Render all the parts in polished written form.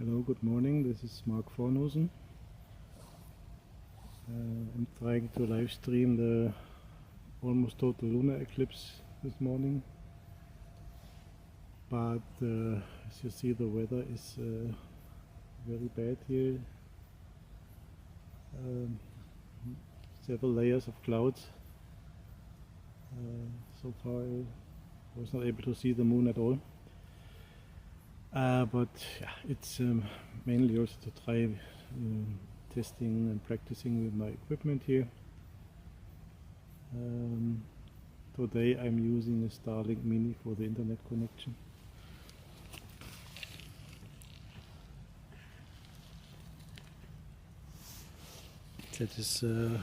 Hello, good morning. This is Mark Fornosen. I'm trying to live stream the almost total lunar eclipse this morning, but as you see, the weather is very bad here. Several layers of clouds. So far, I was not able to see the moon at all. But yeah, it's mainly also to try testing and practicing with my equipment here. Today I'm using a Starlink Mini for the internet connection. That is the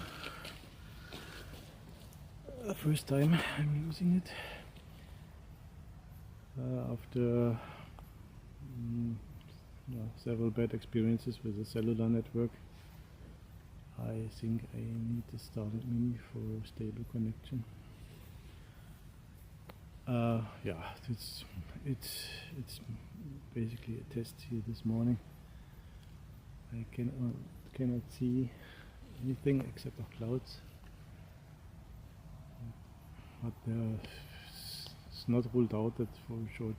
first time I'm using it. After several bad experiences with the cellular network, I think I need the Starlink Mini for a stable connection. It's basically a test here this morning. I cannot see anything except of clouds, but it's not ruled out that for a short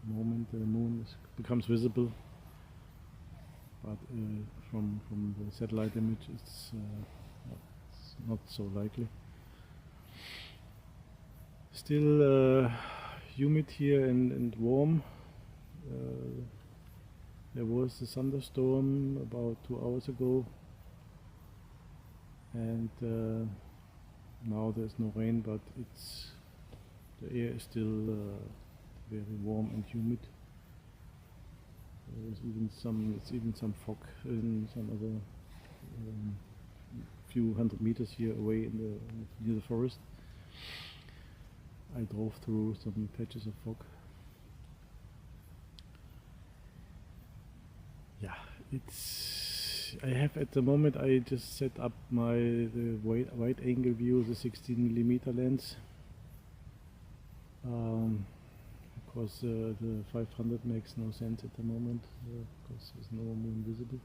moment the moon becomes visible, but from the satellite image it's not so likely. Still humid here and warm. There was a thunderstorm about 2 hours ago, and now there's no rain, but the air is still very warm and humid. There's even some fog in some other few hundred meters here away near the forest. I drove through some patches of fog. Yeah, I have at the moment, I just set up the wide angle view, the 16mm lens, because the 500 makes no sense at the moment, because there's no moon visible.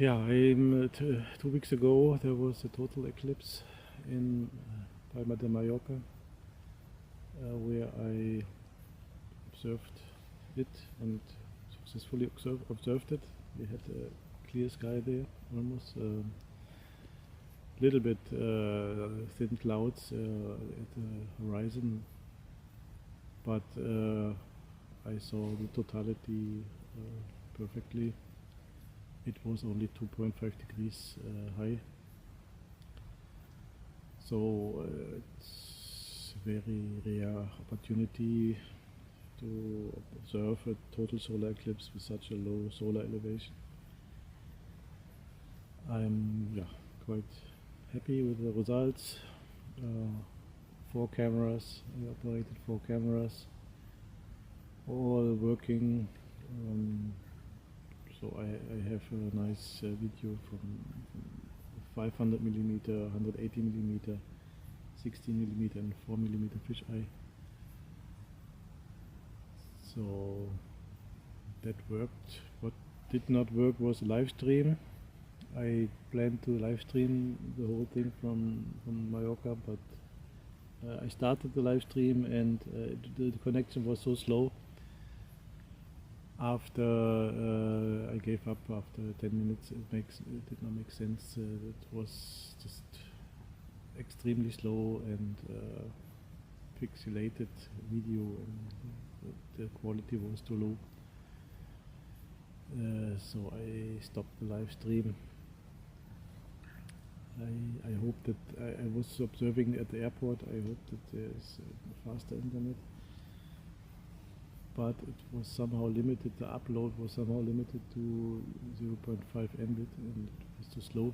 Yeah, 2 weeks ago there was a total eclipse in Palma de Mallorca, where I observed it and successfully observed it. We had a clear sky there, almost a little bit thin clouds at the horizon, but I saw the totality perfectly. It was only 2.5 degrees high, so it's a very rare opportunity to observe a total solar eclipse with such a low solar elevation. I'm quite happy with the results. 4 cameras, I operated 4 cameras, all working. So I have a nice video from 500mm, 180mm, 16mm and 4mm fisheye. So that worked. What did not work was live stream. I planned to live stream the whole thing from Mallorca, but I started the live stream and the connection was so slow. After I gave up after 10 minutes, it did not make sense. It was just extremely slow and pixelated video, and the quality was too low. So I stopped the live stream. I hope that I was observing at the airport. I hope that there's faster internet. But it was somehow limited, the upload was somehow limited to 0.5 Mbit, and it was too slow.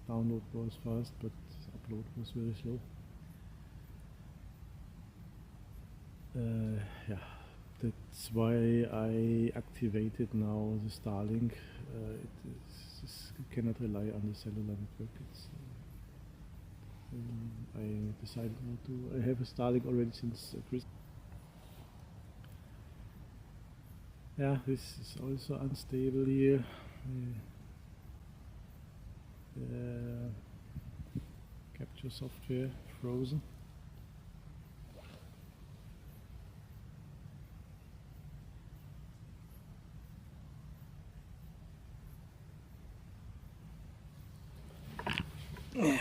Download was fast, but upload was very slow. Yeah, that's why I activated now the Starlink. You cannot rely on the cellular network. I decided not to. I have a Starlink already since Christmas. Yeah, this is also unstable here. Capture software frozen. Yeah.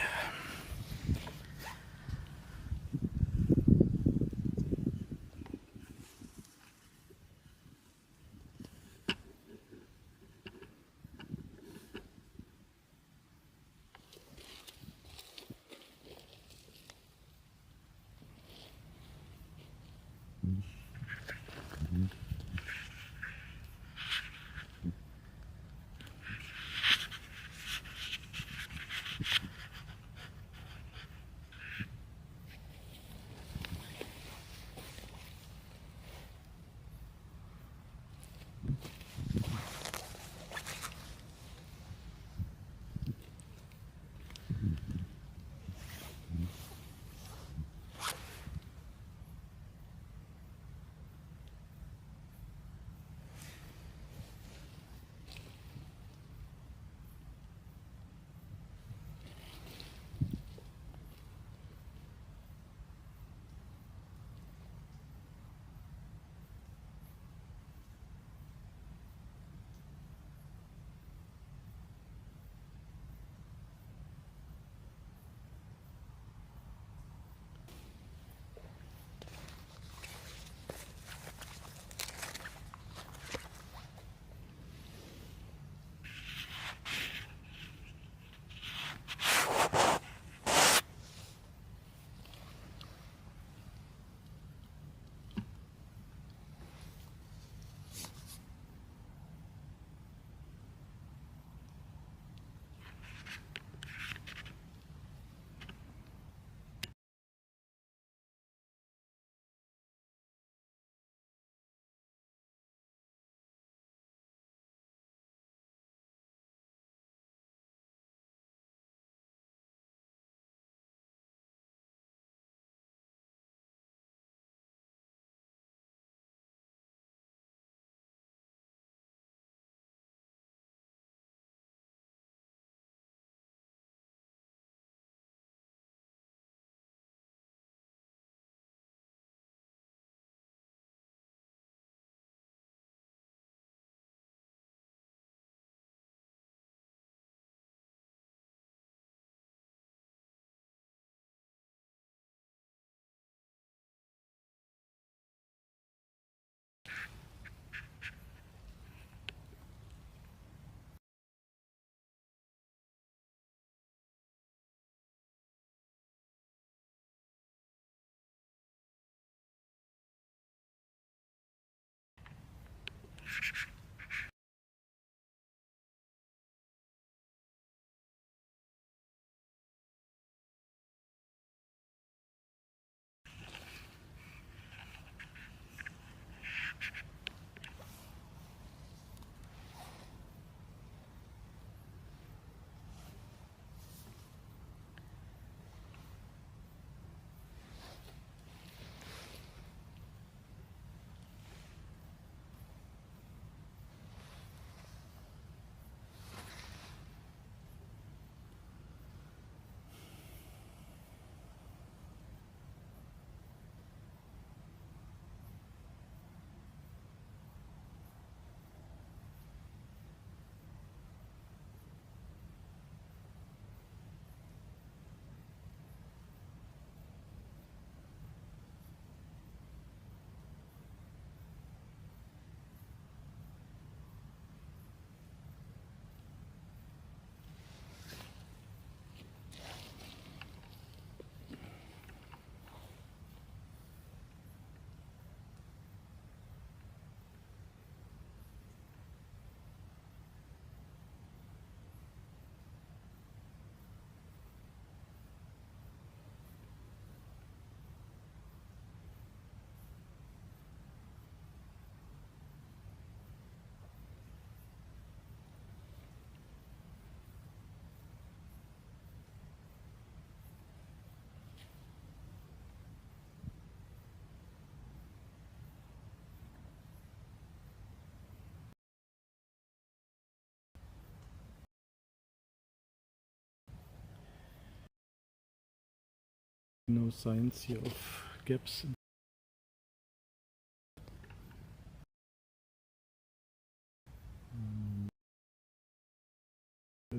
No signs here of gaps.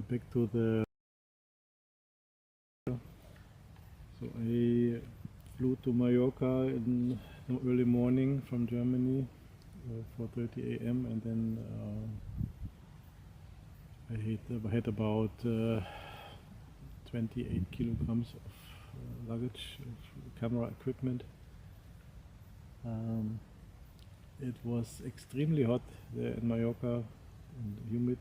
Back to the. So I flew to Mallorca in the early morning from Germany, 4:30 a.m. and then I had about 28 kilograms of luggage, of camera equipment. It was extremely hot there in Mallorca and humid.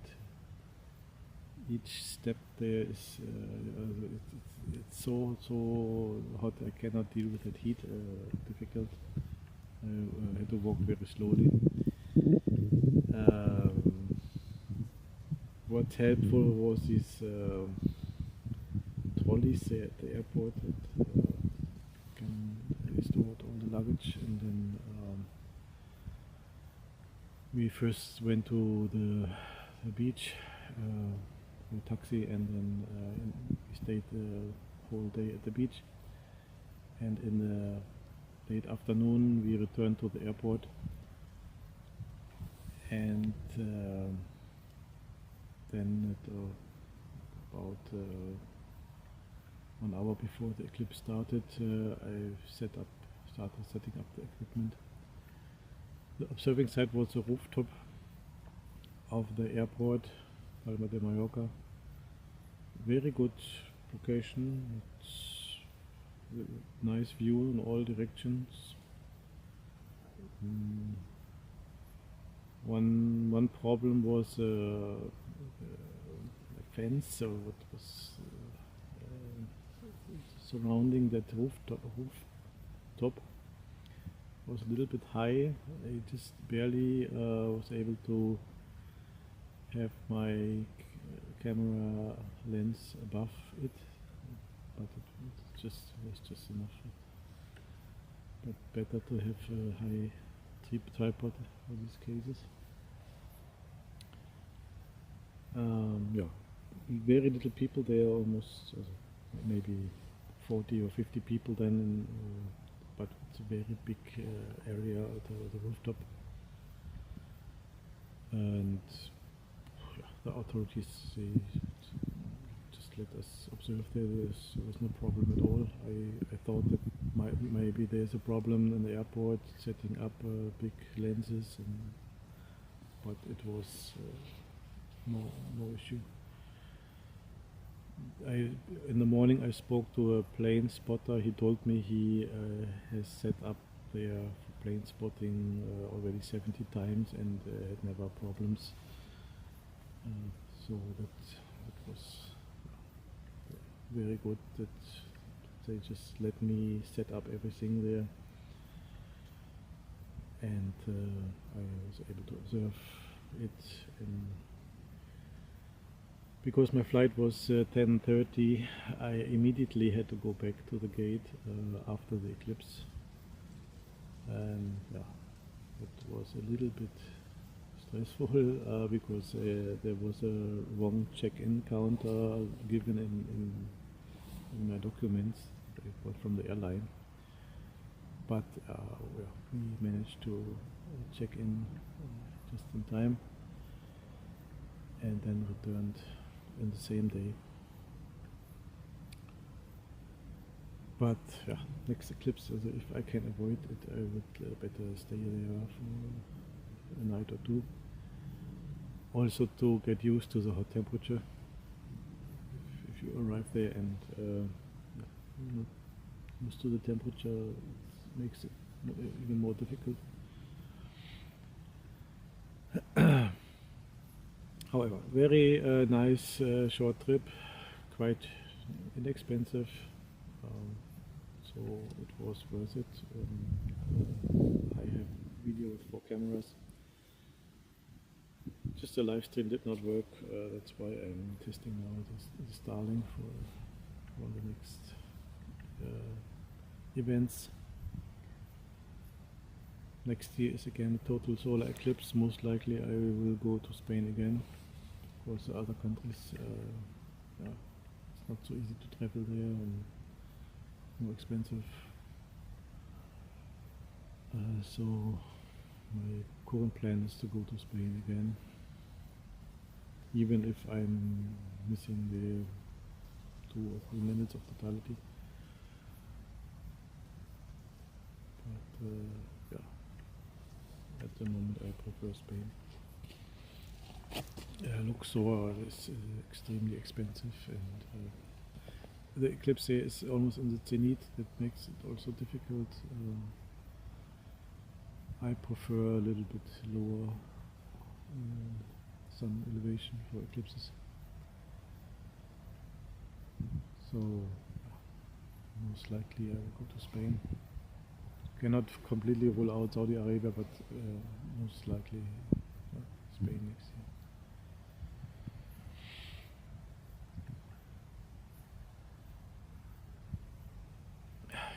Each step there is it's so hot. I cannot deal with that heat. Difficult. I had to walk very slowly. What's helpful was these trolleys there at the airport that can store all the luggage, and then we first went to the beach, a taxi, and then we stayed the whole day at the beach, and in the late afternoon we returned to the airport, and then at about 1 hour before the eclipse started, I started setting up the equipment. The observing site was the rooftop of the airport, Palma de Mallorca. Very good location. It's a nice view in all directions. One problem was a fence, or what was surrounding that rooftop was a little bit high. I just barely was able to have my camera lens above it, but it was just enough. But better to have a high tripod for these cases. Yeah, very little people there, almost maybe 40 or 50 people then, but it's a very big area at the rooftop. And yeah, the authorities just let us observe there. There was no problem at all. I thought that maybe there's a problem in the airport setting up big lenses, but it was no issue. In the morning I spoke to a plane spotter. He told me he has set up there for plane spotting already 70 times and had never problems. So that was very good that they just let me set up everything there, and I was able to observe it. Because my flight was 10:30, I immediately had to go back to the gate after the eclipse, and yeah, it was a little bit stressful because there was a wrong check-in counter given in my documents that I got from the airline, but we managed to check in just in time and then returned in the same day. But yeah, next eclipse, if I can avoid it, I would better stay there for a night or two. Also to get used to the hot temperature. If you arrive there and not used to the temperature, it makes it even more difficult. However, very nice short trip, quite inexpensive, so it was worth it. I have video with 4 cameras. Just the live stream did not work, that's why I'm testing now the Starlink for the next events. Next year is again a total solar eclipse. Most likely I will go to Spain again, because the other countries, it's not so easy to travel there, and more expensive. So my current plan is to go to Spain again, even if I'm missing the 2 or 3 minutes of totality. But yeah, at the moment I prefer Spain. Luxor is extremely expensive, and the eclipse here is almost in the zenith. That makes it also difficult. I prefer a little bit lower sun elevation for eclipses. So most likely I will go to Spain. Cannot completely rule out Saudi Arabia, but most likely Spain next year.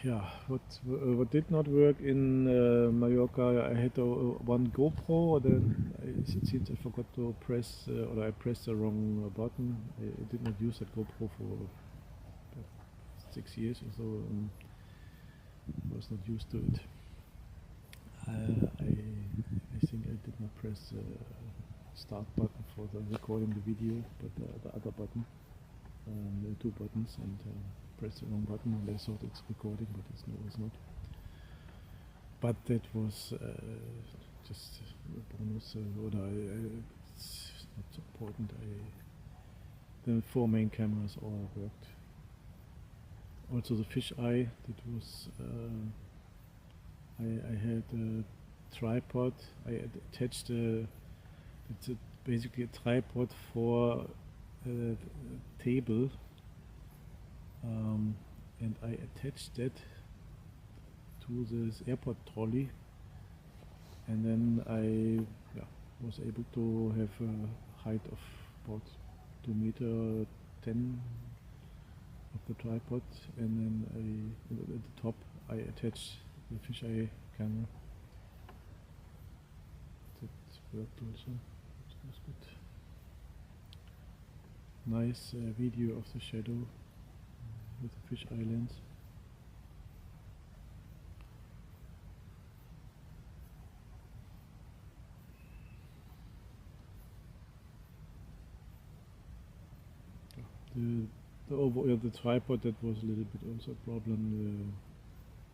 Yeah, what did not work in Mallorca, I had one GoPro, then it seems I forgot to press, or I pressed the wrong button. I did not use that GoPro for 6 years or so, and was not used to it. I think I did not press the start button for the recording the video, but the other button, the 2 buttons, and pressed the wrong button, and I thought it's recording, but it's not. But that was just a bonus, it's not so important. The 4 main cameras all worked. Also the fisheye, that was, I had a tripod, I attached it's basically a tripod for a table, and I attached that to this airport trolley, and then I was able to have a height of about 2 m 10 of the tripod, and then at the top I attached the fisheye camera. That worked also. It was good. Nice video of the shadow with the fisheye lens. The tripod, that was a little bit also a problem.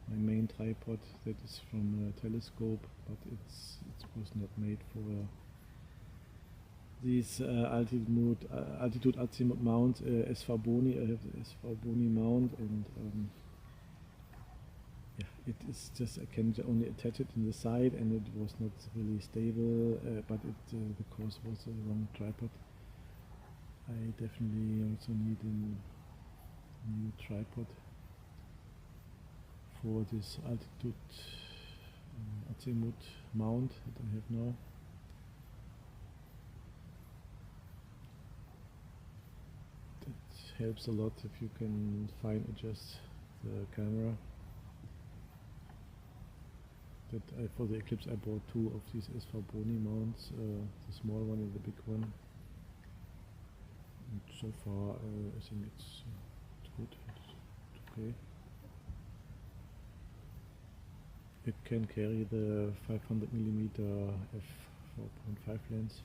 My main tripod, that is from a telescope, but it was not made for this altitude azimuth mount, SV Boni. I have the SV Boni mount, and it is just, I can only attach it in the side, and it was not really stable, but because it was a wrong tripod. I definitely also need a new tripod for this altitude azimuth mount that I have now. That helps a lot if you can fine adjust the camera. For the Eclipse I bought 2 of these SV Boni mounts, the small one and the big one. And so far I think it's good, it's okay. It can carry the 500mm f4.5 lens.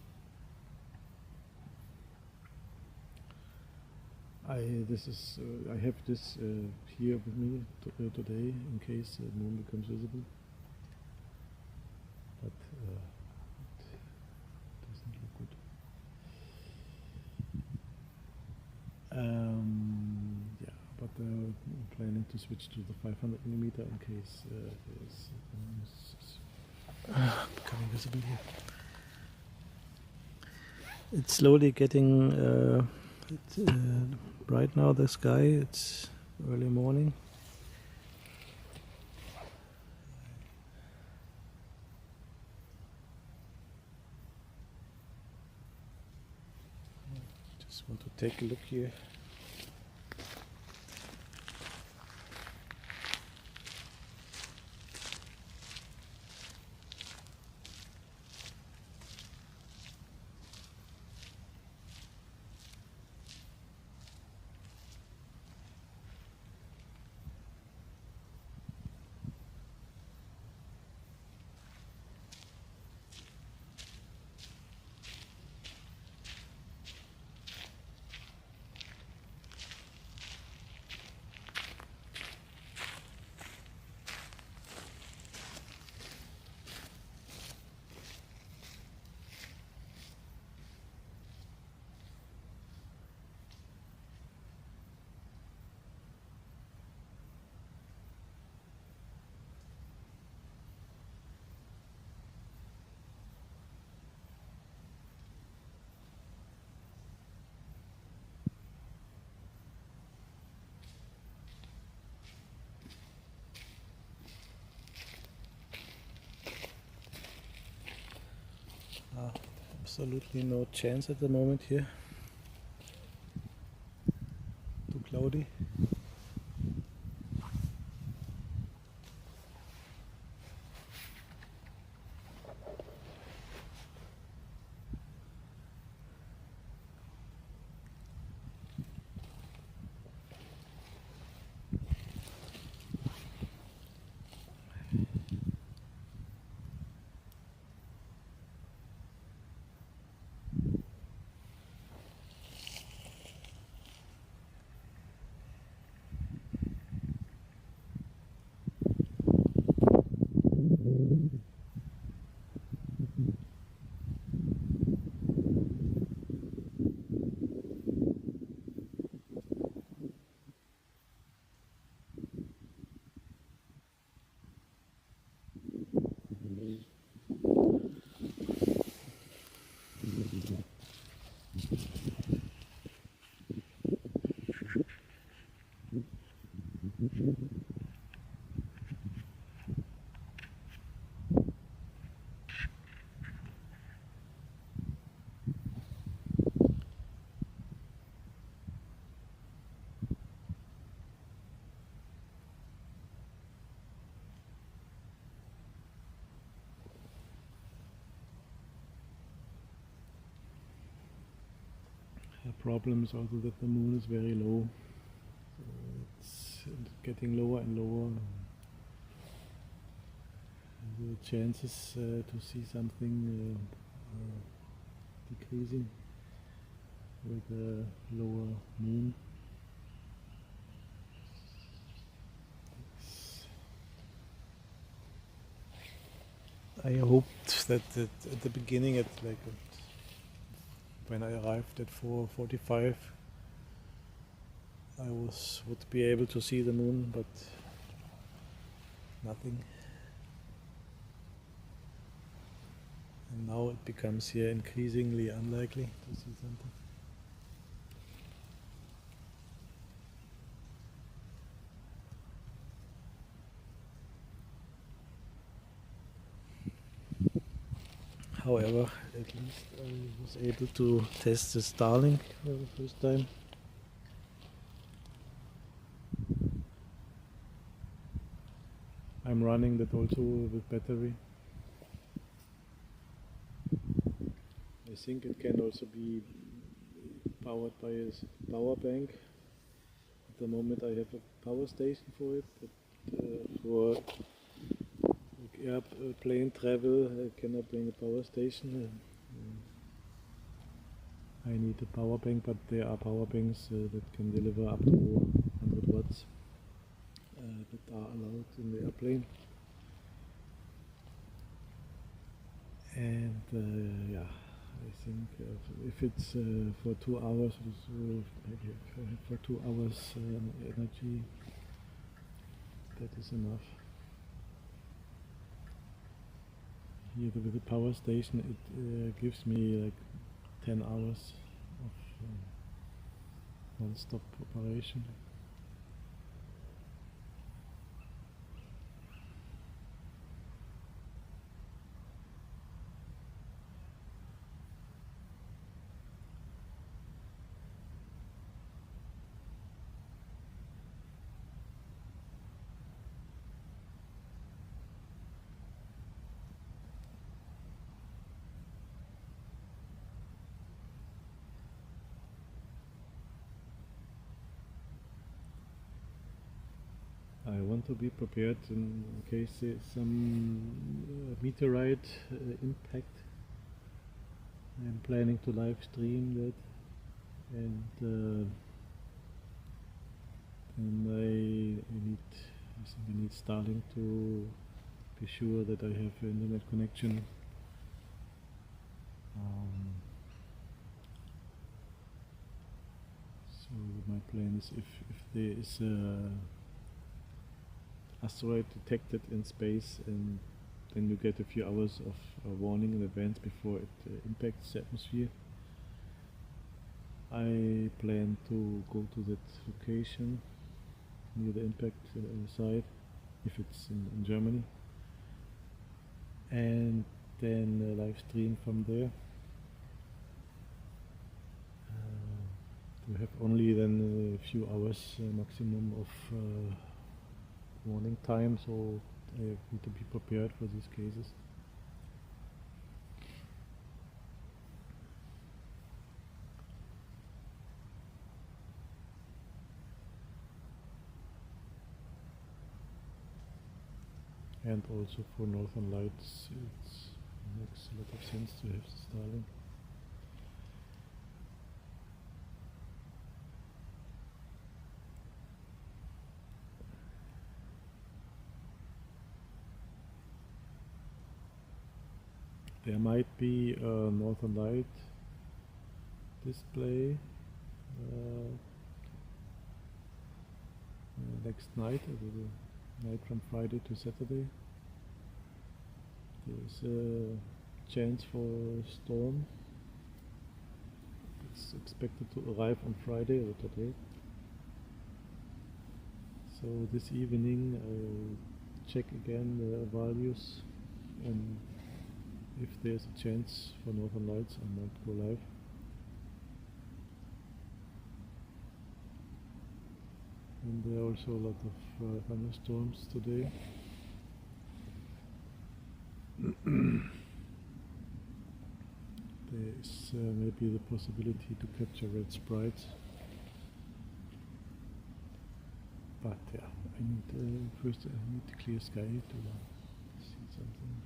I have this here with me today in case the moon becomes visible, but it doesn't look good. Yeah, but I'm planning to switch to the 500mm in case there's becoming visible here. It's slowly getting bright now, the sky. It's early morning. Just want to take a look here. Absolutely no chance at the moment here. Too cloudy. The problem is also that the moon is very low. So it's getting lower and lower. The chances to see something decreasing with a lower moon. I hoped that at the beginning, when I arrived at 4:45, I would be able to see the moon, but nothing. And now it becomes here increasingly unlikely to see something. However, at least I was able to test the Starlink for the first time. I'm running that also with battery. I think it can also be powered by a power bank. At the moment I have a power station for it, but for airplane travel I cannot bring a power station. I need a power bank, but there are power banks that can deliver up to 100 watts that are allowed in the airplane. And yeah, I think if it's for 2 hours, maybe for 2 hours energy, that is enough. Here with the power station, it gives me like 10 hours of non-stop operation. I want to be prepared in case there's some meteorite impact. I'm planning to live stream that, and I think I need Starlink to be sure that I have internet connection. So my plan is if there is a asteroid detected in space, and then you get a few hours of warning in advance before it impacts the atmosphere. I plan to go to that location near the impact site, if it's in Germany, and then live stream from there. to have only then a few hours maximum of morning time, so I need to be prepared for these cases. And also for Northern Lights, it makes a lot of sense to have the Starlink. There might be a Northern Light display next night, the night from Friday to Saturday. There's a chance for a storm. It's expected to arrive on Friday or today. So this evening I'll check again the values, and if there's a chance for Northern Lights I might go live. And there are also a lot of thunderstorms today. There is maybe the possibility to capture red sprites, but yeah, I need first I need clear sky to see something.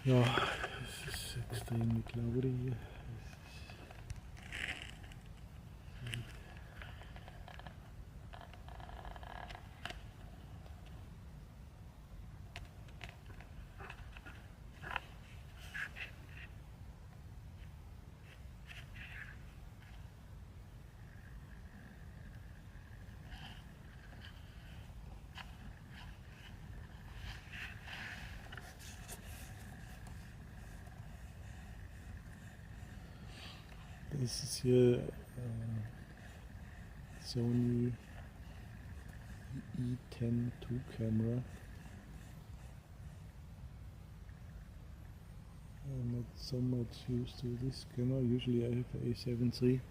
Ja, es ist extrem cloudy hier. This is here Sony E10 II camera. I'm not so much used to this camera. Usually I have a A7 III.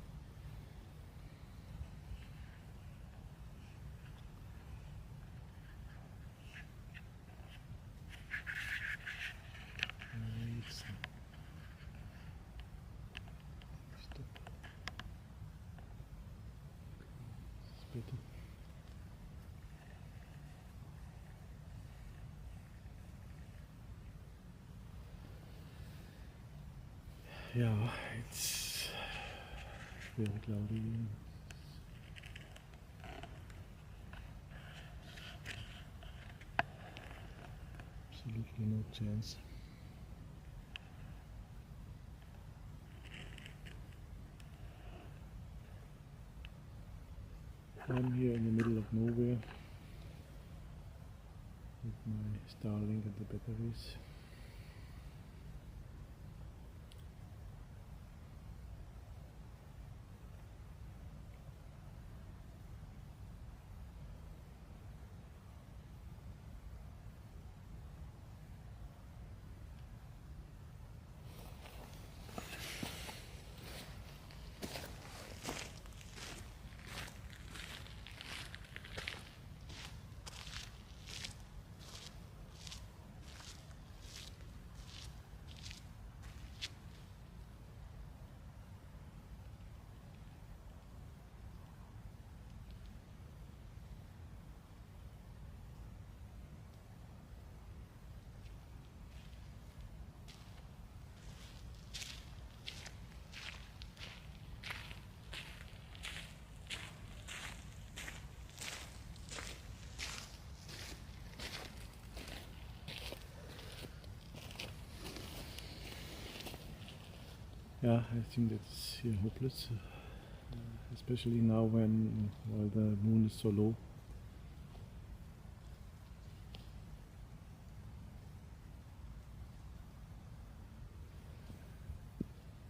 Better. Yeah, it's very cloudy. Absolutely no chance. I'm here in the middle of nowhere with my Starlink and the batteries. Yeah, I think that's here hopeless, especially now while the moon is so low.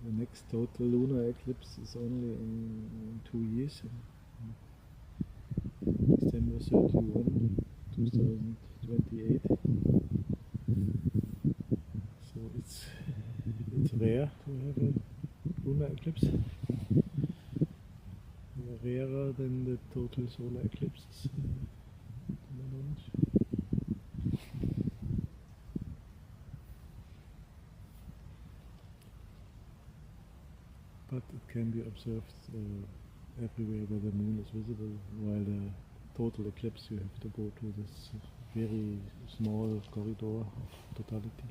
The next total lunar eclipse is only in 2 years, December 31, 2028. So it's rare to have a lunar eclipse. Rarer than the total solar eclipses, to my knowledge. But it can be observed everywhere where the moon is visible, while the total eclipse you have to go to this very small corridor of totality.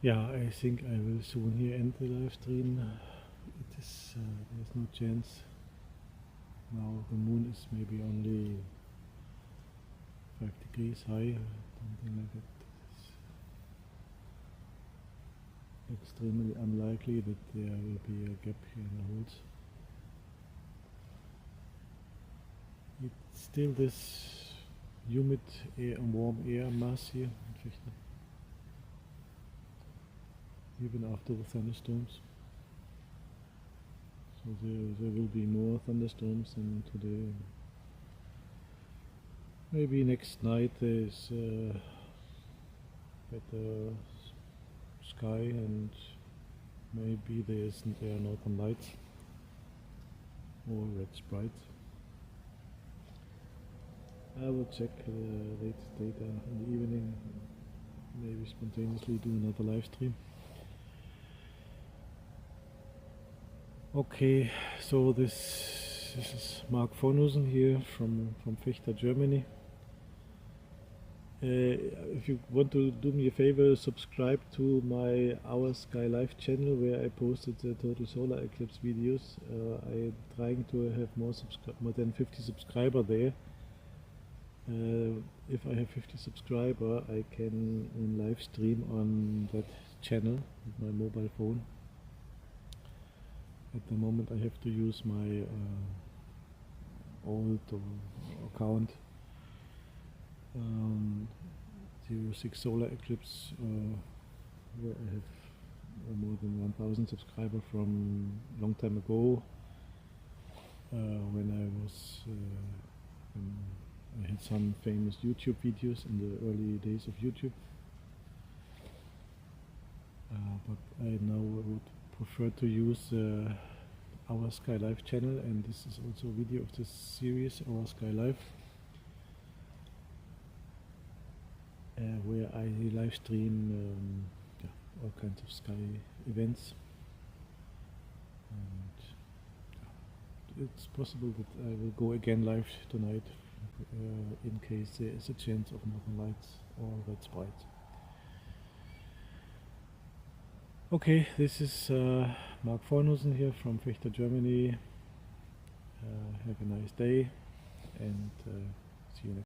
Yeah, I think I will soon here end the live stream. It is there's no chance. Now the moon is maybe only 5 degrees high, something like that. It's extremely unlikely that there will be a gap here in the holes. It's still this humid air and warm air mass here in Vechta, even after the thunderstorms. So there will be more thunderstorms than today. Maybe next night there's better sky and maybe there are northern lights or red sprites. I will check the latest data in the evening, maybe spontaneously do another live stream. Okay, so this is Mark Fornussen here from Vechta, Germany. If you want to do me a favor, subscribe to my Our Sky Life channel where I posted the total solar eclipse videos. I'm trying to have more than 50 subscribers there. If I have 50 subscribers, I can live stream on that channel with my mobile phone. At the moment I have to use my old account, 06 Solar Eclipse, where I have more than 1000 subscribers from long time ago, when I had some famous YouTube videos in the early days of YouTube. But I now would prefer to use Our Sky Life channel, and this is also a video of this series, Our Sky Life, where I live stream all kinds of sky events. And it's possible that I will go again live tonight in case there is a chance of northern lights or red sprites. Okay, this is Mark Fornussen here from Vechta, Germany. Have a nice day, and